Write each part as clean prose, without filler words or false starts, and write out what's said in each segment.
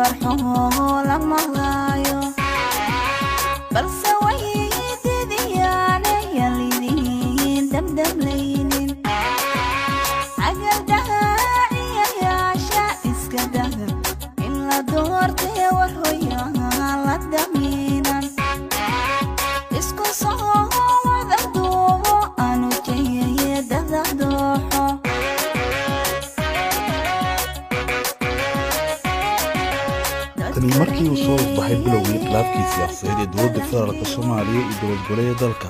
farxo lama haayo balse way didiyaan yalidiin damdamlaynin agadaha ciyayaasha iska daha in la doortay warhoyaa la damiinan isku soo wada duubo aanu jeeyay dadadooxo tani markii uu soo baxay bilowgii khilaafkii siyaasadeed ee dowladda federaalka Soomaaliya iyo dowlad goboleedyada dalka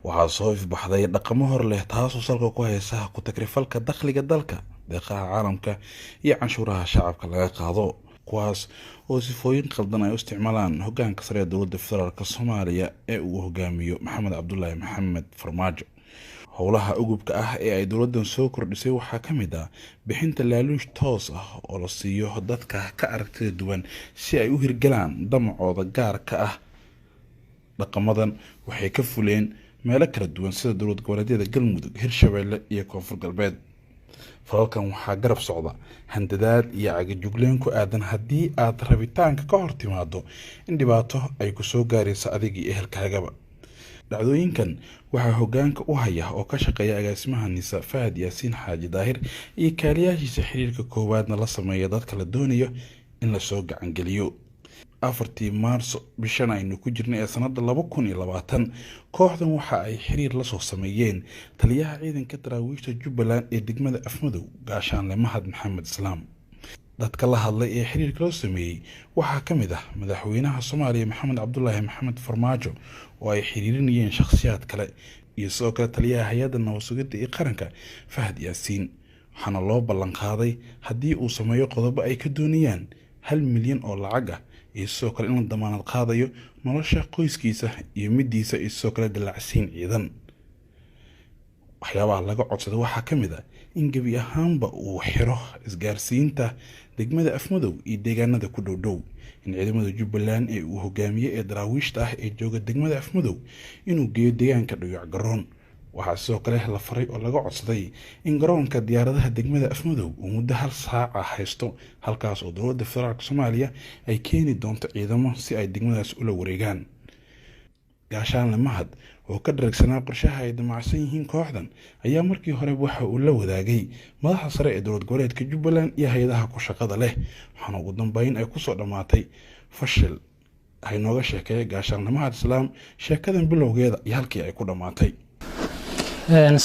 waxaa soo ifbaxday dhaqamo hor leh taasoo salka ku haysa ku takrifalka dakhliga dalka deeqaha caalamka iyo canshuuraha shacabka laga qaado kuwaas oo sifooyin qaldan ay u isticmaalaan hoggaanka sare ee dowladda federaalka Soomaaliya ee uu hogaamiyo Maxamed Cabdullaahi Maxamed Farmaajo howlaha ugubka ah ee ay dowladdan soo kordhisay waxaa ka mid ah bixinta laaluush toos ah oo la siiyo dadka ka aragtida duwan si ay u hirgalaan damacooda gaarka ah dhaqamadan waxay ka fuleen meelo kala duwan sida dowlad goboleedyada Galmudug Hirshabeelle iyo Koonfur Galbeed falkan waxaa garab socda handadaad iyo cagajugleen ku aadan haddii aad rabitaanka ka hor timaado in dhibaato ay ku soo gaarayso adigii ehelkaagaba dhacdooyinkan waxaa hoggaanka u haya oo ka shaqeeya agaasimaha Nisa Fahad Yaasiin Xaaji Daahir iyo kaaliyaashiisa xiriirka koowaadna la sameeya dadka la doonayo in la soo gacan geliyo 4 Maarso bishan aynu ku jirnay ee sanada 2020 kooxdan waxa ay xiriir la soo sameeyeen taliyaha ciidanka daraawiishta Jubbaland ee degmada Afmadow Gaashaanle Mahad Maxamed Islaam dadka la hadlay ee xiriirka loo sameeyay waxaa ka mid ah madaxweynaha Soomaaliya Maxamed Cabdullaahi Maxamed Farmaajo oo ay xiriirinayeen shakhsiyaad kale iyo sidoo kale taliyaha hay'adda nabad-sugidda ee qaranka Fahad Yaasiin waxaana loo ballan qaaday haddii uu sameeyo qodobo ay ka doonayaan 1 milyan oo lacag ah iyo sidoo kale in la damaanad qaadayo nolosha qoyskiisa iyo midiisa iyo sidoo kale dalacsiin ciidan waxyaabaha laga codsaday waxaa ka mid ah in gabi ahaanba uu xiro isgaarsiinta degmada Afmadow iyo deegaanada ku dhow in ciidamada Jubbaland ee uu hogaamiyay ee daraawiishta ah ee jooga degmada Afmadow inuu geeyo deegaanka Dhayac Garoon waxaa sidoo kale la faray oo laga codsaday in garoonka diyaaradaha degmada Afmadow uu muddo 1 saac ah haysto halkaas oo dowladda federaalka Soomaaliya ay keeni doonto ciidamo si ay degmadaas ula wareegaan Gaashaanle Mahad oo ka dharagsanaa qorshaha ay damacsan yihiin kooxdan ayaa markii hore waxa uu la wadaagay madaxda sare ee dowlad goboleedka Jubbaland iyo hay'adaha ku shaqada leh waxaana ugu dambeyn ay ku soo dhamaatay fashil ay nooga sheekay Gaashaanle Mahad Islaam sheekadan bilowgeeda iyo halkii ay ku dhamaatay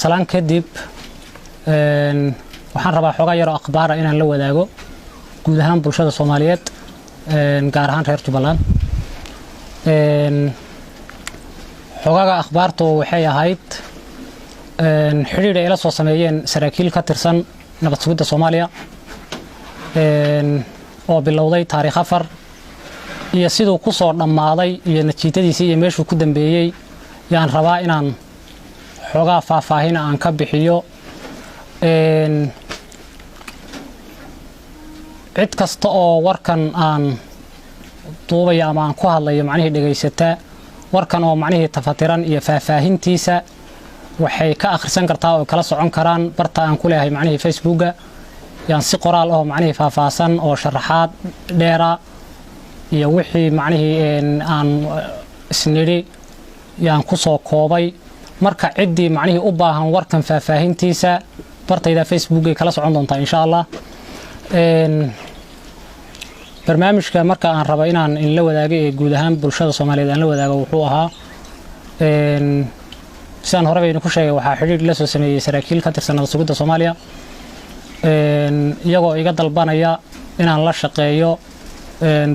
salaan kadib waxaan rabaa xogaa yar oo akhbaar ah inaan la wadaago guud ahaan bulshada Soomaaliyeed gaar ahaan reer Jubbaland xogaga akhbaartu waxay ahayd xiriir ay la soo sameeyeen saraakiil ka tirsan nabad sugidda Soomaaliya oo bilowday taariikh 4 iyo sidoo ku soo dhamaaday iyo natiijadiisii iyo meeshuu ku dambeeyay yaan rabaa inaan xogaa faahfaahin aan ka bixiyo cid kasta oo warkan aan duubay ama aan ku hadlayo macnaheedu dhageysata warkan oo macnaheedu tafatiran iyo faahfaahintiisa waxay ka akhrisan kartaa oo kala socon karaan barta aan ku leeyahay macnaheedu Facebooka yaan si qoraal ah macnaheedu faahfaahsan oo sharaxaad dheera iyo wixii macnaheedu aan isniri yaan ku soo koobay marka cidii macnaheedu u baahan warkan faahfaahintiisa bartayda Facebook ay kala socon doontaa insha Allah barnaamijka marka aan rabo inaan in la wadaago ee guud ahaan bulshada Soomaaliyeed aan la wadaago wuxuu ahaa sidaan hore baynu ku sheegay waxaa xiriir la soo sameeyay saraakiil ka tirsan nabad sugidda Soomaaliya iyagoo iga dalbanaya inaan la shaqeeyo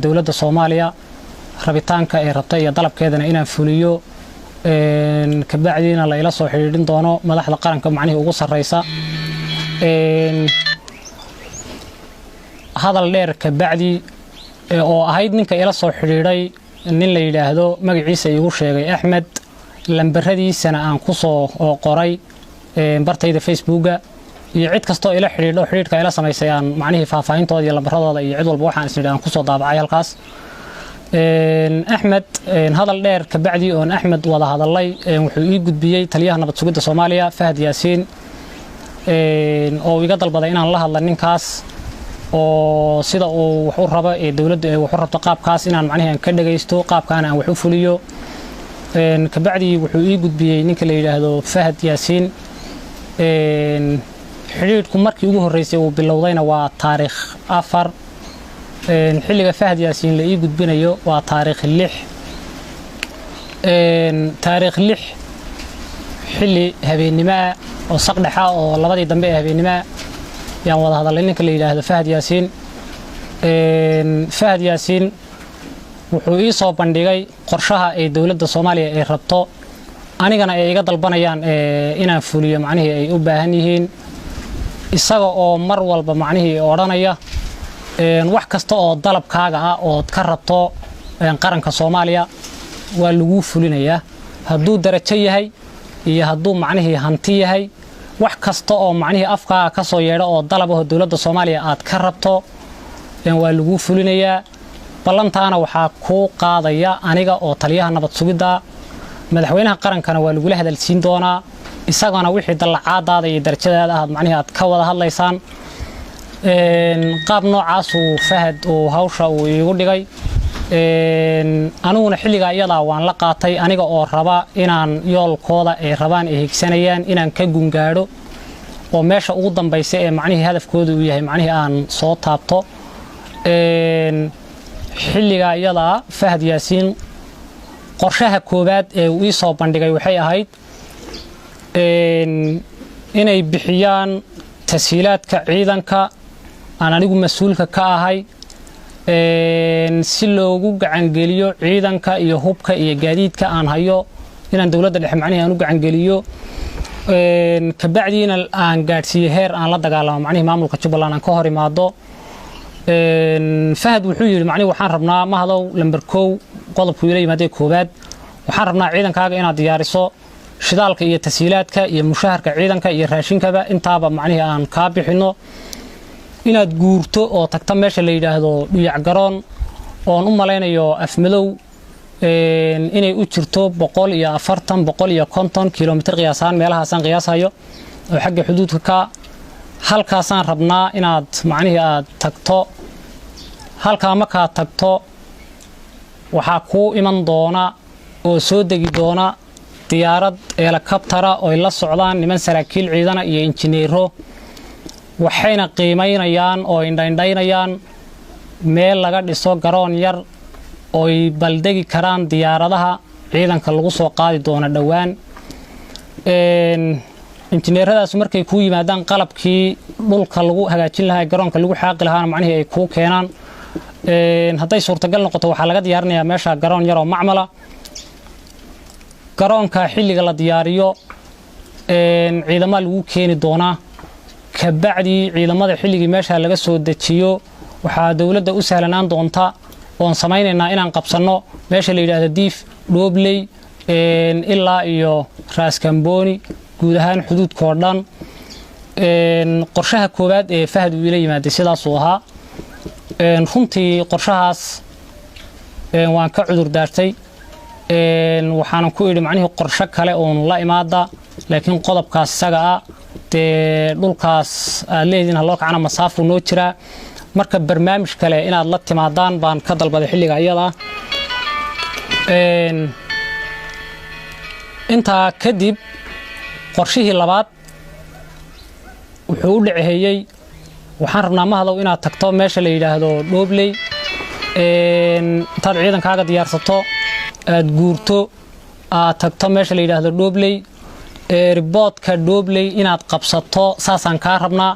dowladda Soomaaliya rabitaanka ee rabta iyo dalabkeedana inaan fuliyo ka bacdiina la ila soo xiriirin doono madaxda qaranka macnaheedu ugu sareysa hadal dheer ka bacdi oo ahayd ninka ila soo xiriiray nin la yiraahdo magaciisa igu sheegay Axmed lambaradiisana aan ku soo qoray bartayda Facebooka iyo cid kasto ila xiriiro xiriirka ila sameysay aan macnaheedu faahfaahintooda iyo lambaradooda iyo cid walba waxaan isla aan ku soo daabacay halkaas أحمد هذا اللير كبعدي أن أحمد وضع هذا اللي وحقيقي قدبيي تليها نبت سجود الصومالية فهد ياسين أو يقدر بدينا الله الله ننكاس oo sida uu wax u rabo ee dawladda ay wax u rabto qaabkaas inaan macnaheedu aan ka dhageysto qaabkaan aan wax u fuliyo kabacdi wuxuu ii gudbiyay ninka la yiraahdo Fahad Yaasiin xiriirku markii ugu horeysay uu bilowdayna waa taariikh 4 xilliga Fahad Yaasiin la ii gudbinayo waa taariikh 6 taariikh 6 xilli habeenimo oo saqdhaxa oo labadii dambe ee habeenimo yaan wada hadalay ninka la yiraahdo Fahad Yaasiin Fahad Yaasiin wuxuu ii soo bandhigay qorshaha ay dawladda Soomaaliya ay rabto anigana ay iga dalbanayaan inaan fuliyo macnaheedu ay u baahan yihiin isaga oo mar walba macnaheedu oranaya wax kasta oo dalabkaaga ah oo ka rabto qaranka Soomaaliya waa lagu fulinayaa hadduu darajo yahay iyo hadduu macnaheedu hanti yahay wax kasta oo macnaheedu afkaaga ka soo yeedho oo dalabaha dawladda Soomaaliya aad ka rabto waa lagu fulinayaa ballantaana waxaa ku qaadaya aniga oo taliyaha nabad sugidda madaxweynaha qarankana waa lagu hadalsiin doonaa isagana wixii dalacaadaada iyo darajadaada aad macnaheedu aad ka wada hadlaysaan qaab noocaas uu Fahad oo hawsha uu igu dhigay aniguna xilliga iyada waan la qaatay aniga oo raba inaan yoolkooda ay rabaan ay higsanayaan inaan ka gungaadho oo meesha ugu dambaysa ee macnaheedu hadafkoodu uu yahay macnaheedu aan soo taabto xilliga iyada Fahad Yaasiin qorshaha koobaad ee uu ii soo bandhigay waxay ahayd inay bixiyaan tashiilaadka ciidanka aan anigu mas'uulka ka ahay si loogu gacan geliyo ciidanka iyo hubka iyo gaadiidka aan hayo inaan dawladda dhexe macnaheedu aan u gacan geliyo kabacdiina aan gaadhsiiyo heer aan la dagaalamo macnaheedu maamulka Jubbaland aan ka hor imaado Fahad wuxuu yiri macnaheedu waxaan rabnaa ma hadow lambar 1 qodobku ila yimaadee koobaad waxaan rabnaa ciidankaaga inaad diyaariso shidaalka iyo tashiilaadka iyo mushaharka ciidanka iyo raashinkaba intaaba macnaheedu aan ka bixino inaad guurto oo tagta meesha la yiraahdo dhiyac garoon oo u maleynayo afmadow inay u jirto 150 kilomitir qiyaasaan meelahaasaan qiyaasayo oo xagga xuduudka ka halkaasaan rabnaa inaad macnaheedu aad tagto halka marka tagto waxa ku iman doona oo soo degi doona diyaarad helicoptera oo la socdaan niman saraakiil ciidana iyo injineero waxayna qiimeynayaan oo indhaynayaan meel laga dhiso garoon yar oo ay baldegi karaan diyaaradaha ciidanka lagu soo qaadi doona dhawaan injineeradaas markay ku yimaadaan qalabkii dhulka lagu hagaajin lahaa garoonka lagu xaaqi lahaa macnaheedu ay ku keenaan hadday suurtagal noqoto waxa laga diyaarinayaa meesha garoon yar oo macmala garoonka xilliga la diyaariyo ciidamada lagu keeni doona kabacdi ciidamada xilligii meesha laga soo dejiyo waxa dawladda u sahlanaan doonta oo sameeynayna inaan qabsano meesha la yiraahdo Diif Doobley ilaa iyo Raas Kamboni guud ahaan xuduudka oo dhan qorshaha koobaad ee Fahad uu ila yimaaday sidaas uu ahaa runtii qorshahaas waan ka cudur daartay waxaan ku iri macnaheedu qorshe kale oo la imaada laakiin qodobkaas isaga ah dhulkaas leedin haloo kacana masaafo noo jira marka barnaamij kale inaad la timaadaan baan ka dalbaday xilliga iyada inta kadib qorshihii labaad wuxuu u dhaceeyay waxaan rabnaa ma hadow inaad tagto meesha la yiraahdo Doobley intaad ciidankaaga diyaarsato aad guurto aad tagto meesha la yiraahdo Doobley riboodka Doobley inaad qabsato saasaan ka rabnaa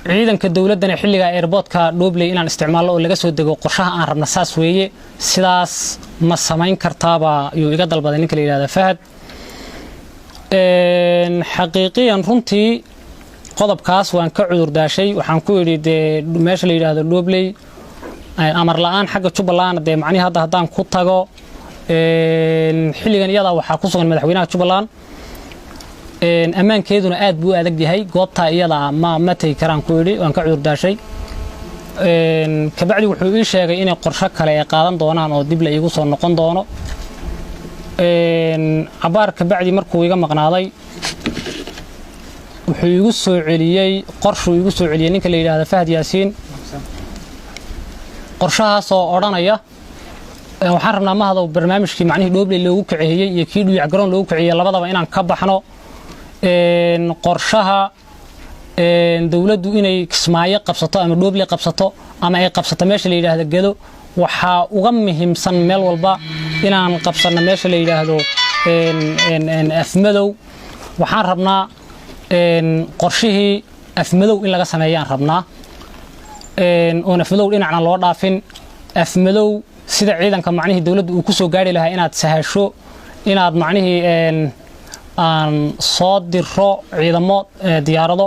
ciidanka dawladana xilliga airportka Doobley inaan isticmaalo oo laga soo dego qorshaha aan rabna saas weeye sidaas ma samayn kartaaba iyo iga dalbaday ninka la yiraahdo Fahad xaqiiqiyan runtii qodobkaas waan ka cudur daashay waxaan ku yiri meesha la yiraahdo Doobley amar la'aan xagga Jubbaland macnaheedu hadda hadaan ku tago xilligan iyada waxa ku sugan madaxweynaha Jubbaland ammaankeeduna aad buu adag yahay goobta iyada ma tay karaan ku yiri waan ka cudur daashay kabacdi wuxuu ii sheegay in qorshe kale ay qaadan doonaan oo dib la igu soo noqon doono cabaar kabacdi markuu iga maqnaaday wuxuu igu soo celiyay qorshuu igu soo celiyay ninka la yiraahdo Fahad Yaasiin qorshahaas oo oranaya waxaan rabnaa ma hado barnaamijkii macnaheedu Dhoble loogu kiciyay iyo kii Dhuyac Garoon loogu kiciyay labadaba inaan ka baxno qorshaha dawladdu inay Kismaayo qabsato ama Dhoble qabsato ama ay qabsato meesha la yiraahdo Gedo waxa uga muhiimsan meel walba inaan qabsano meesha la yiraahdo Afmadow waxaan rabnaa qorshihii Afmadow in laga sameeyaan rabnaa oo Afmadow dhinacna loo dhaafin Afmadow sida ciidanka macnaheedu dawladdu uu ku soo gaari lahaa inaad sahasho inaad macnaheedu aan soo diro ciidamo diyaarado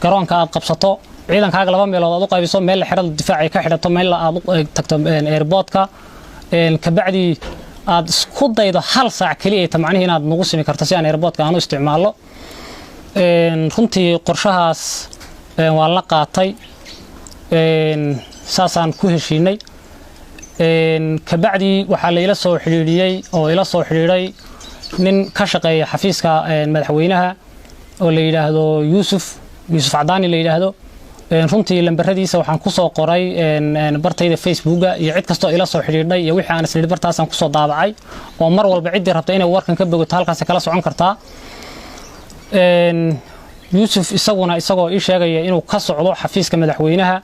garoonka aad qabsato ciidankaaga laba meelood aad u qaybiso meel xirada difaac ay ka xidhato meel aad u tagto airportka ka bacdi aad isku daydo hal saac kaliya ay macnaheedu inaad nagu simi karto si aan airportka aanu isticmaalo runtii qorshahaas waa la qaatay saasaan ku heshiinay ka bacdi waxa la ila soo xiriiriyay oo ila soo xiriiray nin ka shaqeeya xafiiska madaxweynaha oo la yiraahdo Yuusuf Cadaani la yiraahdo runtii lambaradiisa waxaan ku soo qoray bartayda Facebooka iyo cid kasto ila soo xiriirday iyo wixii aan isla bartaasaan ku soo daabacay oo mar walba cid rabta inay warkan ka bogato halkaas kala socon kartaa Yuusuf isagoo ii sheegay inuu ka socdo xafiiska madaxweynaha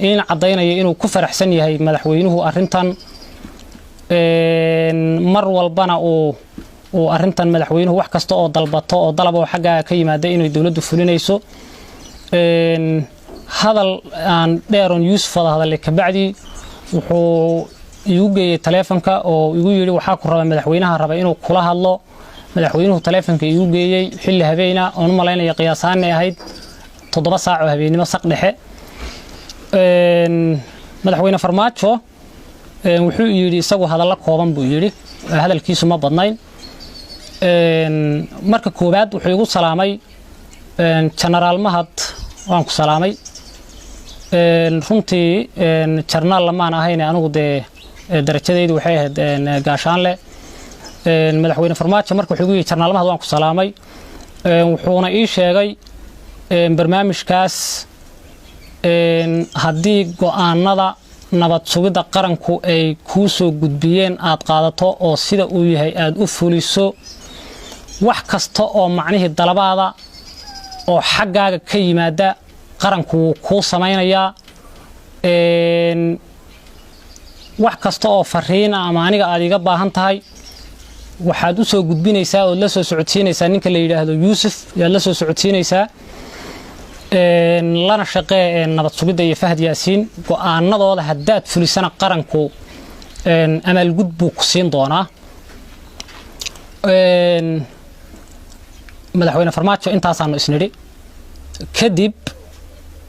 in cadeynaya inuu ku faraxsan yahay madaxweynuhu arintan mar walbana uu arintan madaxweynuhu wax kasta oo dalbato oo dalab oo xagga ka yimaada inuu dawladdu fulinayso hadal aan dheeron Yuusuf hadalay ka bacdi wuxuu igu geeyay telefonka oo igu yiri waxa ku rabaa madaxweynaha raba inuu kula hadlo madaxweynuhu telefonka igu geeyay xilli habeena oo malaynaya qiyaasaan ahayd 7 saac oo habeenimo saq dhexe madaxweyne Farmaajo wuxuu yiri isagu hadallo kooban buu yiri hadalkiisu ma badnayn marka koobaad wuxuu igu salaamay General Mahad waan ku salaamay runtii General lamaan ahayn anigu darajadaydu waxay ahayd gaashaanle madaxweyne Farmaajo marka wuxuu yiri General Mahad waan ku salaamay wuxuuna ii sheegay barnaamijkaas haddii go'aanada nabad sugidda qaranku ay ku soo gudbiyeen aad qaadato oo sida uu yahay aad u fuliso wax kasta oo macnaheedu dalabaada oo xaggaaga ka yimaada qaranku ku sameeynaya wax kasta oo fariin ama aniga aad iga baahan tahay waxaad u soo gudbinaysaa oo la soo socodsiinaysaa ninka la yiraahdo Yuusuf yaa la soo socodsiinaysaa lana shaqee nabad sugidda iyo Fahad Yaasiin go'aanadooda haddaad fulisana qaranku amal gudbu ku siin doonaa madaxweyne Farmaajo intaasaan isniri kadib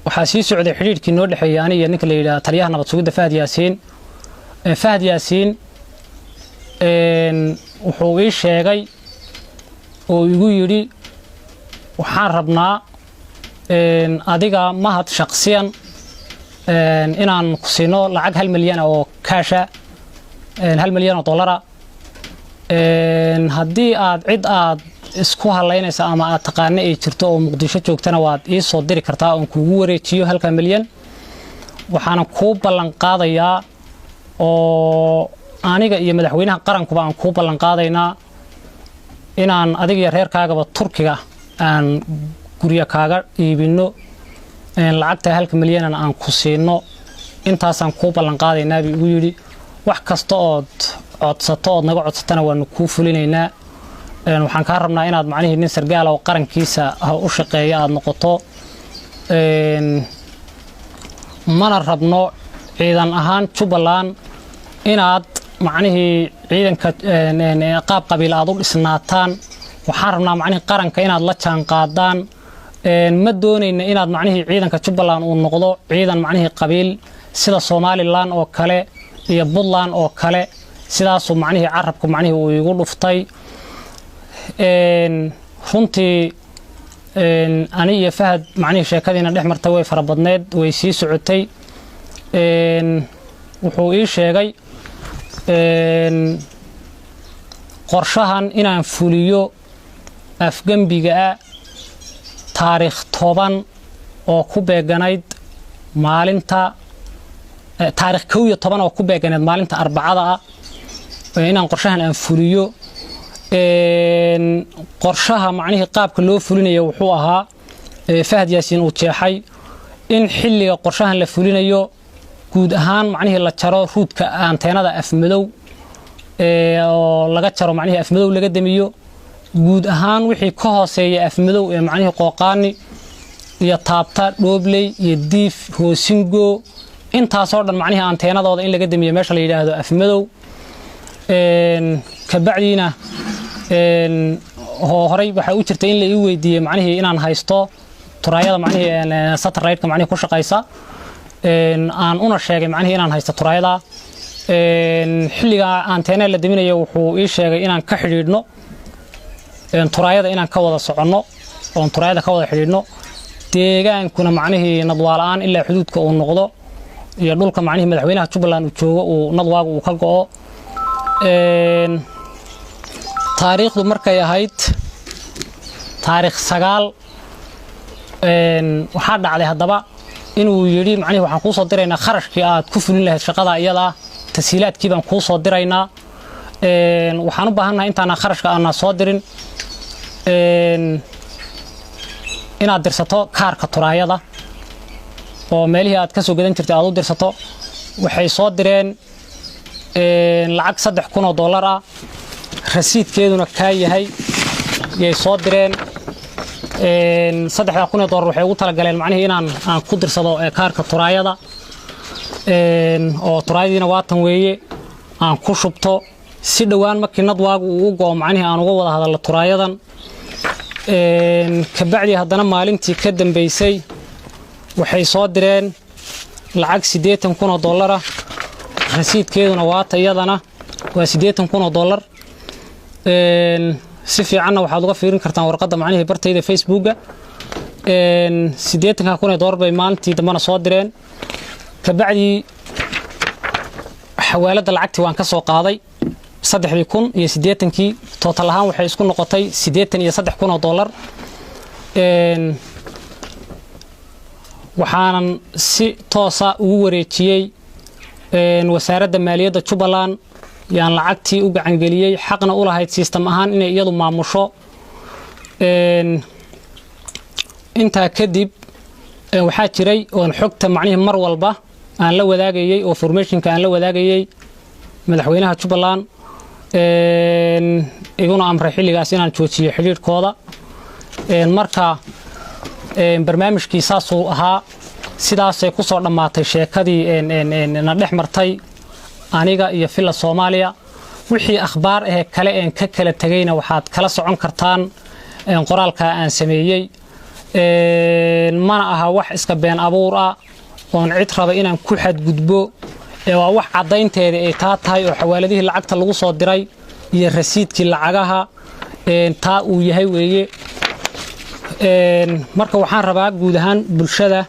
waxa sii socday xiriirkii noo dhaxeeyay aniga ninka la yiraahdo taliyaha nabad sugidda Fahad Yaasiin wuxuu ii sheegay oo igu yiri waxaan rabnaa adiga mahad shakhsiyan inaan ku siino lacag 1 milyan oo kaasha 1 milyan oo dollar haddii aad cid aad isku halaynaysa ama aad taqaan ay jirto oo Muqdisho joogtana waad ii soo diri kartaa oo kuugu wareejiyo 1 milyan waxaan ku ballan qaadayaa oo aniga iyo madaxweynaha qarankuba aan ku ballan qaadaynaa inaan adiga iyo reerkaagaba Turkiga aan guriga kaaga iibino lacagta 1 milyan aan ku siino intaasaan ku ballan qaadaynaa bi ugu yiri wax kasta oo codsato oo naga codsatana waan ku fulinaynaa waxaan ka rabnaa inaad macnaheedu nin sargaal oo qarankiisa u shaqeeya aad noqoto mana rabno ciidan ahaan Jubbaland inaad macnaheedu ciidanka qaab qabiil aad u dhisnaataan waxaan rabnaa macnaheedu qaranka inaad la jaan qaadaan ma doonayna inaad macnaheedu ciidanka Jubbaland uu noqdo ciidan macnaheedu qabiil sida Somaliland oo kale iyo Puntland oo kale sidaas oo macnaheedu carabku macnaheedu uu igu dhuftay runtii ani iyo Fahad macnaheedu sheekadiina dhex martay way farabadneed way sii socotay wuxuu ii sheegay qorshahan inaan fuliyo afgambiga taariikh 10 oo ku beeganayd maalinta taariikh 11 oo ku beeganayd maalinta Arbacada ah inaan qorshahan aan fuliyo qorshaha macnaheedu qaabka loo fulinayo wuxuu ahaa Fahad Yaasiin uu jeexay in xilliga qorshahan la fulinayo guud ahaan macnaheedu la jaro ruudka anteenada afmadow oo laga jaro macnaheedu afmadow laga damiyo guud ahaan wixii ka hooseeya afmadow ee macnaheedu qooqaani iyo taabta dhoobley iyo diif hoosingo intaas oo dhan macnaheedu anteenadooda in laga damiyo meesha la yiraahdo afmadow ka bacdina horay waxa u jirtay in la ii weydiiyay macnaheedu inaan haysto turaayada macnaheedu satellite-ka macnaheedu ku shaqeysa aan una sheegay macnaheedu inaan haysto turaayada xilliga anteena la daminayo wuxuu ii sheegay inaan ka xiriirno turaayada inaan ka wada soconno oo turaayada ka wada xiriirno deegaankuna macnaheedu nadwaalaan ilaa xuduudka uu noqdo iyo dhulka macnaheedu madaxweynaha Jubbaland uu joogo uu nadwaagu uu ka go'o taariikhdu markay ahayd taariikh 9 waxa dhacday hadaba inuu yiri macnaheedu waxaan ku soo diraynaa kharashkii aad ku fulin lahayd shaqada iyada tasiilaadkii baan ku soo diraynaa waxaan u baahanahay intaan kharashka aan soo dirin inaad dirsato kaarka turaayada oo meelihii aad ka soo gadan jirtay aad u dirsato waxay soo direen lacag $3,000 ah rasiidkeeduna ka yahay yay soo direen $3,000 waxay ugu tala galeen macnaheedu inaan ku dirsado kaarka turaayada oo turaayadiina waatan weeye aan ku shubto si dhawaan markii nadwaagu uu go'o macnaheedu aan uga wada hadalno turaayadan ka bacdi haddana maalintii ka dambeysay waxay soo direen lacag $80,000 ah rasiidkeeduna waata iyadana waa $80,000 si fiicanna waxaad uga fiirin kartaan warqadda macnaheedu bartayda Facebook-ga $80,000 bay maalintii dambana soo direen ka bacdi xawaalada lacagtii waan ka soo qaaday 3,080 total ahaan waxay isku noqotay $83,000 waxaanan si toosa ugu wareejiyay wasaaradda maaliyadda Jubbaland yaan lacagtii u gacan galiyay xaqna u lahayd system ahaan inay iyadu maamusho inta kadib waxaa jiray oo xogta macnaheedu mar walba aan la wadaagayay oo formationka aan la wadaagayay madaxweynaha Jubbaland iguna amray xilligaas inaan joojiyo xiriirkooda marka barnaamijkiisaas uu ahaa sidaas ay ku soo dhamaatay sheekadii na dhex martay aniga iyo Filla Soomaaliya wixii akhbaar kale ka kala tagayna waxaad kala socon kartaan qoraalka aan sameeyay mana aha wax iska been abuur ah oo cid raba inaan ku xadgudbo waa wax cadaynteeda ay tahay oo xawaaladihii lacagta lagu soo diray iyo rasiidkii lacagaha taa uu yahay weeye marka waxaan rabaa guud ahaan bulshada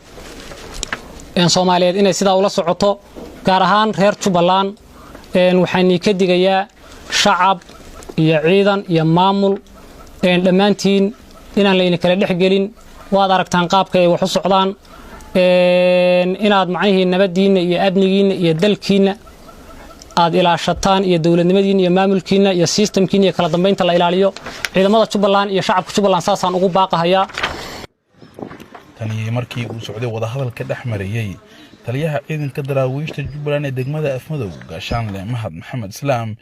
Soomaaliyeed inay sidaa ula socoto gaar ahaan reer Jubbaland waxaan ka digayaa shacab iyo ciidan iyo maamul dhammaantiin inaan la in kala dhexgelin waad aragtaan qaabka ay wax u socdaan inaad macnaheedu nabadiina iyo amnigiina iyo dalkiina aad ilaashataan iyo dawladnimadiina iyo maamulkiina iyo systemkiina iyo kala dambeynta la ilaaliyo ciidamada Jubbaland iyo shacabka Jubbaland saasaan ugu baaqahayaa tani markii uu socday wada hadalka dhaxmarayay taliyaha ciidanka daraawiishta Jubbaland ee degmada Afmadow gaashaanle Mahad Maxamed Islaam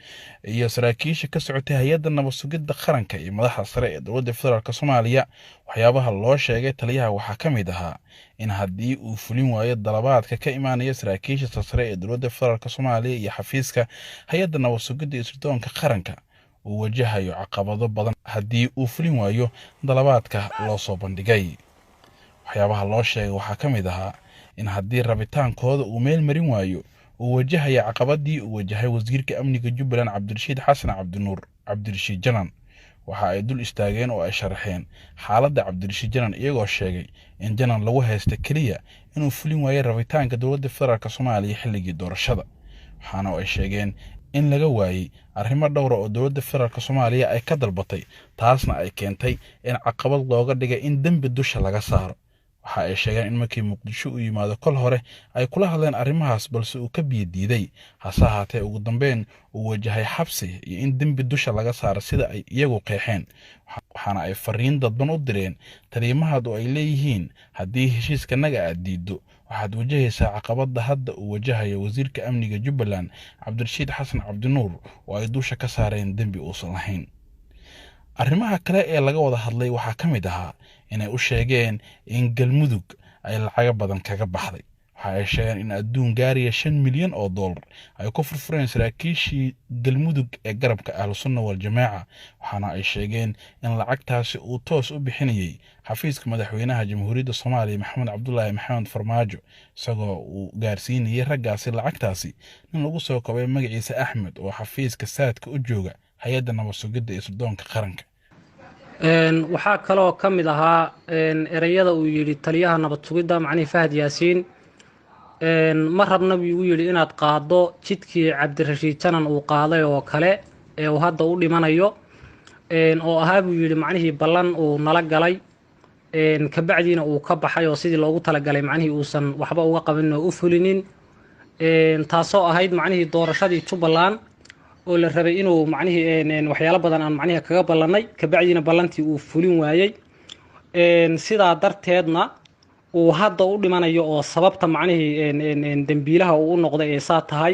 iyo saraakiisha ka socotay hay'adda nabad sugidda qaranka iyo madaxda sare ee dowladda federaalka Soomaaliya waxyaabaha loo sheegay taliyaha waxaa ka mid ahaa in haddii uu fulin waayo dalabaadka ka imaanaya saraakiisha sare ee dowladda federaalka Soomaaliya iyo xafiiska hay'adda nabad sugidda isirdoonka qaranka uu wajahayo caqabado badan haddii uu fulin waayo dalabaadka loo soo bandhigay waxyaabaha loo sheegay waxaa ka mid ahaa in haddii rabitaankooda uu meel marin waayo uu wajahaya caqabadii uu wajahay wasiirka amniga Jubbaland Cabdirashiid Xasan Cabdinuur Cabdirashiid Janan waxa ay dul istaageen oo ay sharaxeen xaaladda Cabdirashiid Janan iyagoo sheegay in Janan lagu haysto kaliya inuu fulin waayo rabitaanka dowladda federaalka Soomaaliya xilligii doorashada waxaana ay sheegeen in laga waayay arrimo dhowr oo dowladda federaalka Soomaaliya ay ka dalbatay taasna ay keentay in caqabad looga dhigay in dambi dusha laga saaro waxa ay sheegeen in markii Muqdisho u yimaado kol hore ay kula hadleen arrimahaas balse uu ka biyadiiday hase ahaatee ugu dambeyn uu wajahay xabsi iyo in dambi dusha laga saaro sida ay iyagu qeexeen waxaana ay fariin dadban u direen taliimahadu ay leeyihiin haddii heshiiska naga aad diido waxaad wajahaysaa caqabada hadda uu wajahayo wasiirka amniga Jubbaland Cabdirashiid Xasan Cabdinuur oo ay dusha ka saareen dambi uusan lahayn arrimaha kale ee laga wada hadlay waxaa ka mid ahaa inay u sheegeen in Galmudug ay lacag badan kaga baxday waxa ay sheegeen in adduun gaariya 5 milyan oo dollar ay ku furfureen saraakiishii Galmudug ee garabka Ahlusunna wal Jamaaca waxaana ay sheegeen in lacagtaasi uu toos u bixinayay xafiiska madaxweynaha Jamhuuriyadda Soomaaliya Maxamed Cabdullaahi Maxamed Farmaajo isagoo uu gaarsiinayay raggaasi lacagtaasi nin lagu soo koobay magaciisa Axmed oo xafiiska saadka u jooga hay'adda nabad sugidda ee Sirdoonka Qaranka waxaa kaloo ka mid ahaa erayada uu yiri taliyaha nabad sugidda macni Fahad Yaasiin ma rabna buu yiri inaad qaado jidkii Cabdirashiid Janan uu qaaday oo kale ee uu hadda u dhimanayo oo ahaa buu yiri macnihi ballan uu nala galay ka bacdiina uu ka baxay oo sidii loogu tala galay macnihi uusan waxba uga qaban oo u fulinin taasoo ahayd macnihi doorashadii Jubbaland oo la rabay inuu macnihi waxyaalo badan aan macnihi kaga ballanay ka bacdiina ballantii uu fulin waayay sidaa darteedna uu hadda u dhimanayo oo sababta macnihi dambiilaha uu noqday ee saa tahay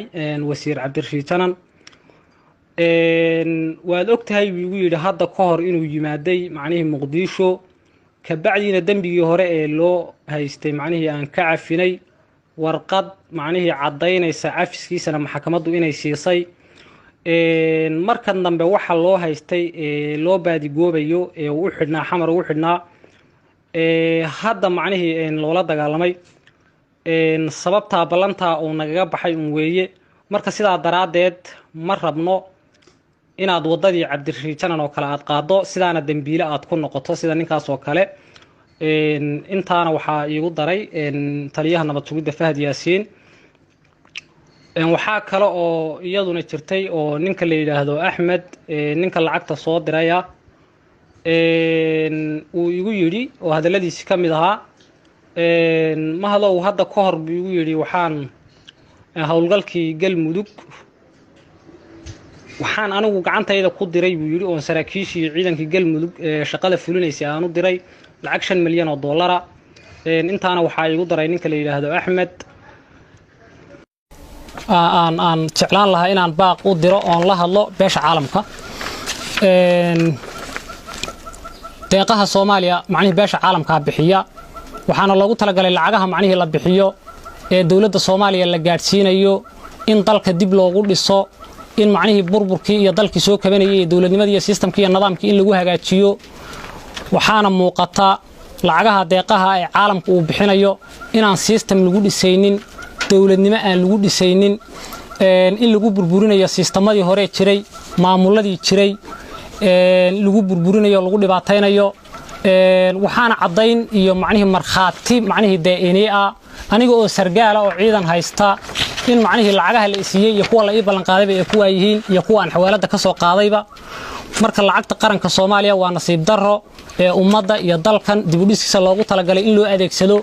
wasiir Cabdirashiid Janan waad ogtahay wiigu yiri hadda ka hor inuu yimaaday macnihi Muqdisho ka bacdiina dambigii hore ee loo haystay macnihi aan ka cafinay warqad macnihi cadaynaysa cafiskiisana maxkamaddu inay siisay markan dambe waxa loo haystay loo baadi goobayo ee uu xidhnaa xamar uu xidhnaa hadda macnihi loola dagaalamay sababta ballanta uu nagaga baxay weeye marka sidaa daraadeed ma rabno inaad wadadii Cabdirashiid Janan oo kale aad qaado sidaana dambiile aad ku noqoto sida ninkaas oo kale intaana waxa iigu daray taliyaha nabad sugidda Fahad Yaasiin waxaa kale oo iyaduna jirtay oo ninka la yiraahdo Axmed ninka lacagta soo diraya uu igu yiri oo hadaladiisa ka mid ahaa ma hado hadda ka hor buu igu yiri waxaan hawlgalkii Galmudug waxaan anigu gacantayda ku diray buu yiri oo saraakiishii ciidankii Galmudug shaqada fulinaysay aanu diray lacag 5 milyan oo dollar intaana waxa igu daray ninka la yiraahdo Axmed aan jeclaan lahaa inaan baaq u diro oo la hadlo beesha caalamka deeqaha Soomaaliya macnaheedu beesha caalamka bixiya waxaana loogu talagalay lacagaha macnaheedu la bixiyo ee dawladda Soomaaliya la gaarsiinayo in dalka dib loogu dhiso in macnaheedu burburkii iyo dalkii soo kabanayay dawladnimadii iyo systemkii iyo nidaamkii in lagu hagaajiyo waxaana muuqata lacagaha deeqaha ee caalamku uu bixinayo inaan system lagu dhisaynin dawladnimo aan lagu dhisaynin in lagu burburinayo sisteemadii hore jiray maamuladii jiray lagu burburinayo lagu dhibaataynayo waxaana cadayn iyo macnaheedu marxaati macnaheedu DNA aniga oo sargaala oo ciidan haysta in macnaheedu lacagaha la isiyay iyo kuwa la ii ballan qaaday ee kuwa yihiin iyo kuwa aan xawaalada ka soo qaadayba marka lacagta qaranka Soomaaliya waa nasiib darro ee ummadda iyo dalkan dib u dhiskiisa loogu talagalay in loo adeegsado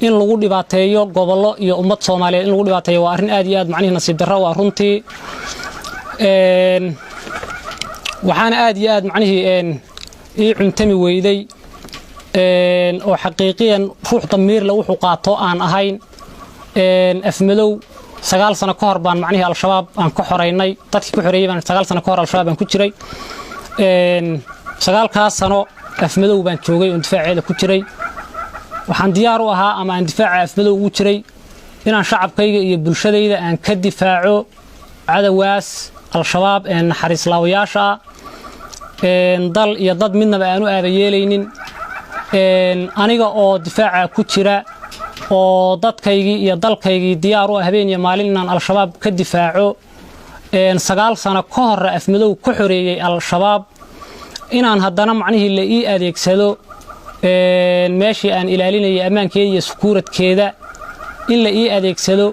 in lagu dhibaateeyo gobollo iyo ummad Soomaaliyeed in lagu dhibaateeyo waa arrin aad iyo aad macnaheedu nasiib darro waa runtii waxaana aad iyo aad macnaheedu ii cuntami weyday oo xaqiiqiyan ruux damiir la wuxuu qaato aan ahayn afmadow 9 sano ka hor baan macnaheedu al-shabaab aan ka xoreynay dadkii ku xoreeyay baan 9 sano ka hor al-shabaab aan ku jiray 9 sano afmadow baan joogay oo difaaceeda ku jiray waxaan diyaar u ahaa ama aan difaaca afmadow ugu jiray inaan shacabkayga iyo bulshadayda aan ka difaaco cadawaas al-shabaab ee naxariislaawayaasha dal iyo dad midnaba aanu aabayeelaynin aniga oo difaaca ku jira oo dadkaygii iyo dalkaygii diyaar u ah habeen iyo maalin inaan al-shabaab ka difaaco 9 sano ka hor afmadow ku xoreeyay al-shabaab inaan haddana macnaheedu la ii adeegsado meeshii aan ilaalinayay ammaankeeda iyo sukuuradkeeda in la ii adeegsado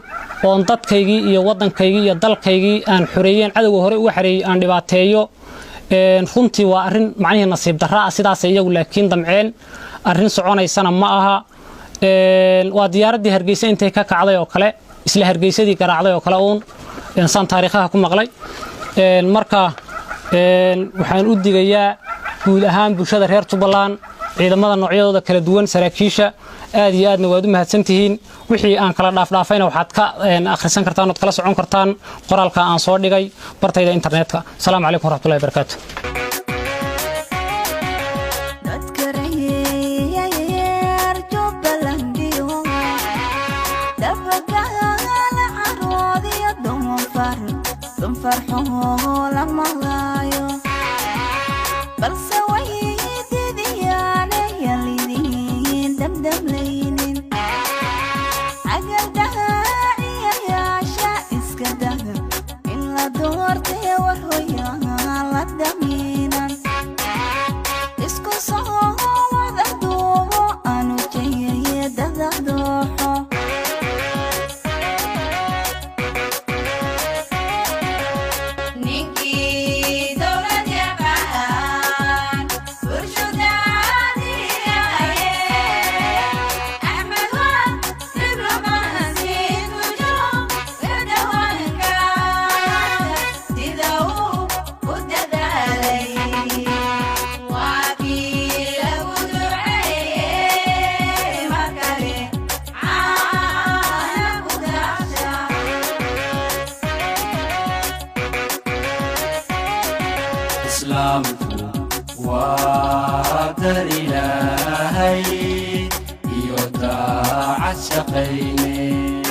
oon dadkaygii iyo waddankaygii iyo dalkaygii aan xoreeyeen cadowga hore uga xareeyay aan dhibaateeyo runtii waa arrin macnaheedu nasiib darro ah sidaas iyagu laakiin damceen arrin soconaysana ma aha waa diyaaradii Hargeysa intay ka kacday oo kale isla Hargeysadii garaacday oo kale uun insan taariikhaha ku maqlay marka waxaan u digayaa guud ahaan bulshada reer Jubbaland ciidamada noocyadooda kala duwan saraakiisha aad iyo aadna waad u mahadsantihiin wixii aan kala dhaafayna waxaad ka akhrisan kartaan oo kala socon kartaan qoraalka aan soo dhigay bartayda internetka assalaamu calaykum waraxmatullaahi wabarakaatuh فرحه لما لايو بلسه ويدي يعني يليدين دمدم لينين عقل داعي يا شائس كده إلا دورتي ورويا لدمينا اسكو صهو وذدوه أنو جيه دذدوحو إسلامكو وادر إلهي يودع الشقين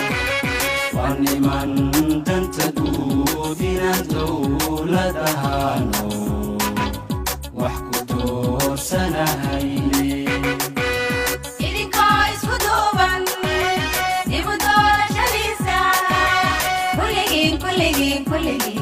ونمن تنتدودنا دولة هانو وحكو سنهيني إذن كويس خدوبا نبدو شليسا كلهم